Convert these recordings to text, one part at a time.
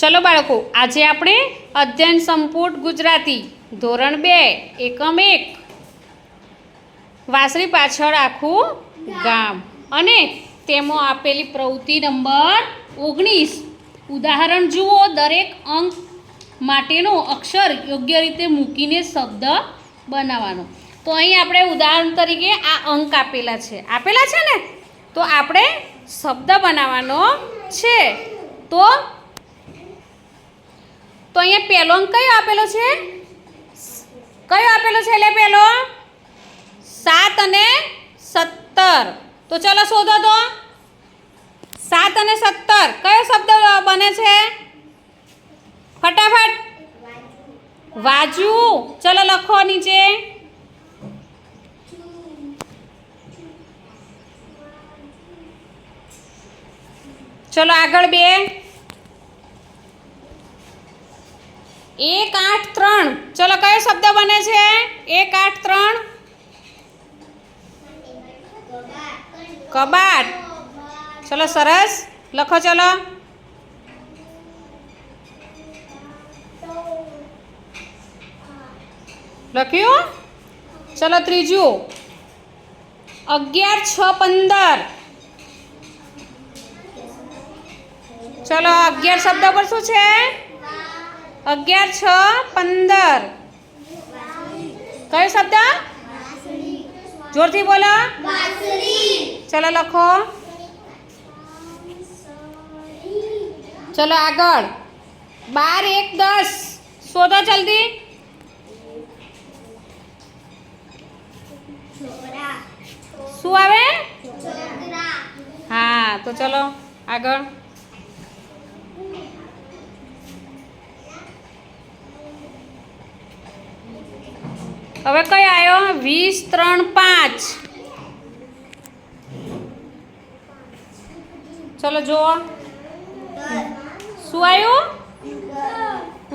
ચલો બાળકો, આજે આપણે અધ્યયન સંપુટ ગુજરાતી ધોરણ 2 એકમ 1 વાંસળી પાછળ આખું ગામ અને તેમાં આપેલી પ્રવૃત્તિ નંબર 19 ઉદાહરણ જુઓ. દરેક અંક માટેનો અક્ષર યોગ્ય રીતે મૂકીને શબ્દ બનાવવાનો. તો અહીં આપણે ઉદાહરણ તરીકે આ અંક આપેલા છે ને, તો આપણે શબ્દ બનાવવાનો છે. તો અહીંયા પહેલો અંક કયો આપેલો છે? એટલે પહેલો 7 અને 17. તો ચલો શોધો. તો 7 અને 17 કયો શબ્દ બને છે? ફટાફટ. વાજુ. ચલો લખો નીચે. ચલો આગળ 2. 1, 8, 3. ચલો કયો શબ્દ બને છે? 1, 8, 3 કબાટ. ચલો સરસ લખો. ચલો લખ્યું. ચલો ત્રીજું 11, 6, 15. ચલો 11 શબ્દ પર શું છે? 11, 6, 15. કયો શબ્દ? જોરથી બોલો. ચલો લખો. ચલો આગળ 12, 1, 10. શોધો જલ્દી. શું આવે? હા, તો ચલો આગળ. હવે કયો આવ્યો? 20, 3, 5. ચલો જુઓ. શું આવ્યું?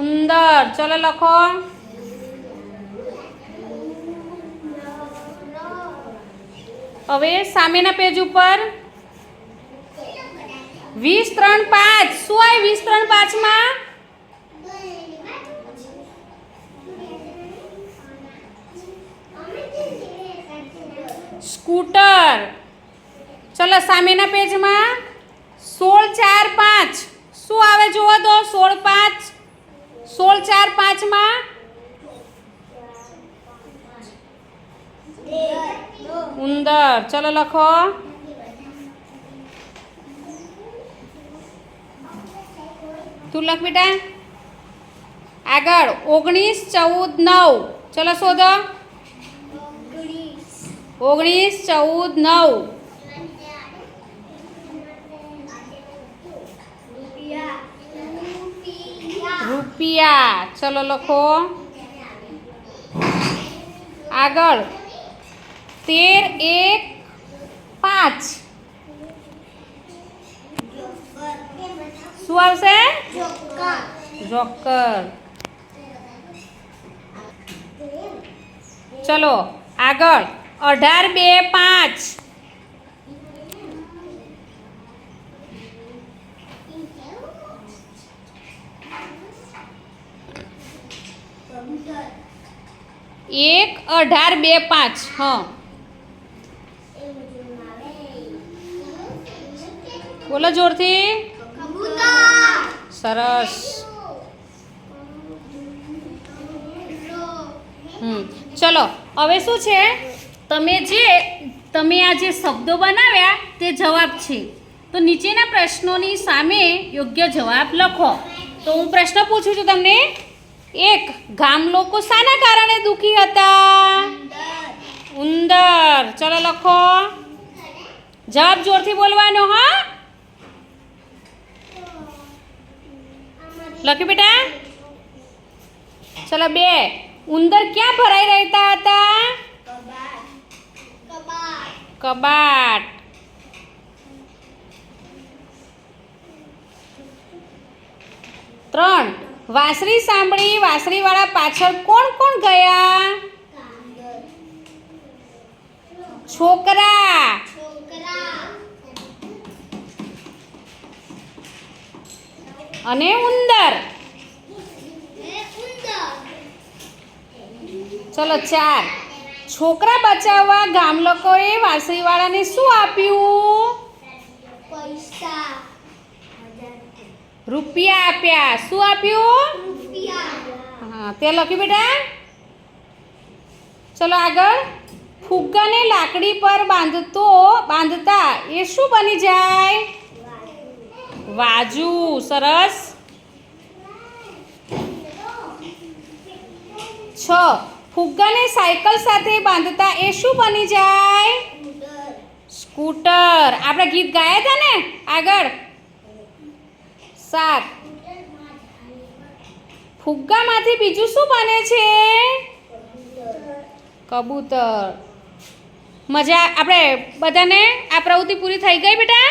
ઉંદર. ચલો લખો. હવે સામેના પેજ ઉપર 20, 3, 5. શું આવ્યું 20, 3, 5 માં? સ્કૂટર. ચલો સામેના પેજમાં 16, 4, 5. શું આવે જુઓ તો? 16, 4, 5 માં ઉંદર. ચલો લખો. તું લખ બેટા. આગળ 19, 14, 9. ચલો શોધો. 19, 14, 9. રૂપિયા. ચલો લખો. આગળ 13, 1, 5. શું આવશે? જોકર. ચલો આગળ 18, 2, 5. એક 18, 2, 5. હા બોલો જોરથી. સરસ. ચલો હવે શું છે? તમે આ જે શબ્દો બનાવ્યા તે જવાબ છે. તો નીચેના પ્રશ્નોની સામે યોગ્ય જવાબ લખો. તો હું પ્રશ્ન પૂછું છું તમને. 1. ગામ લોકો શાના કારણે દુઃખી હતા? ઉંદર. ચલો લખો. જવાબ જોરથી બોલવાનો. હા લખ્યું બેટા? ચલો 2. ઉંદર ક્યાં ભરાઈ રહેતા હતા? કબાટ. 3. વાંસળી સાંભળી વાંસળીવાળા પાછળ કોણ કોણ ગયા? છોકરા. અને ઉંદર. ચલો 4. છોકરા બચાવવા ગામ લોકોએ વાંસળીવાળાને શું આપ્યું? પૈસા. રૂપિયા આપ્યા. શું આપ્યું? હા તે લખ્યું બેટા. ચલો આગળ. ફુગ્ગાને લાકડી પર બાંધતા એ શું બની જાય? વાજુ. સરસ. 6. ફુગ્ગાને સાયકલ સાથે બાંધતા એ શું બની જાય? સ્કૂટર. આપણે ગીત ગાયા હતા ને આગળ. 7. ફુગ્ગામાંથી બીજું શું બને છે? કબૂતર. મજા આપણે બધાને આ પ્રવૃત્તિ પૂરી થઈ ગઈ બેટા?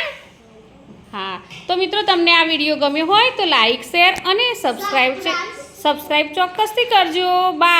હા તો મિત્રો તમને આ વિડીયો ગમ્યો હોય તો લાઈક શેર અને સબસ્ક્રાઈબ ચોક્કસથી કરજો. બાય.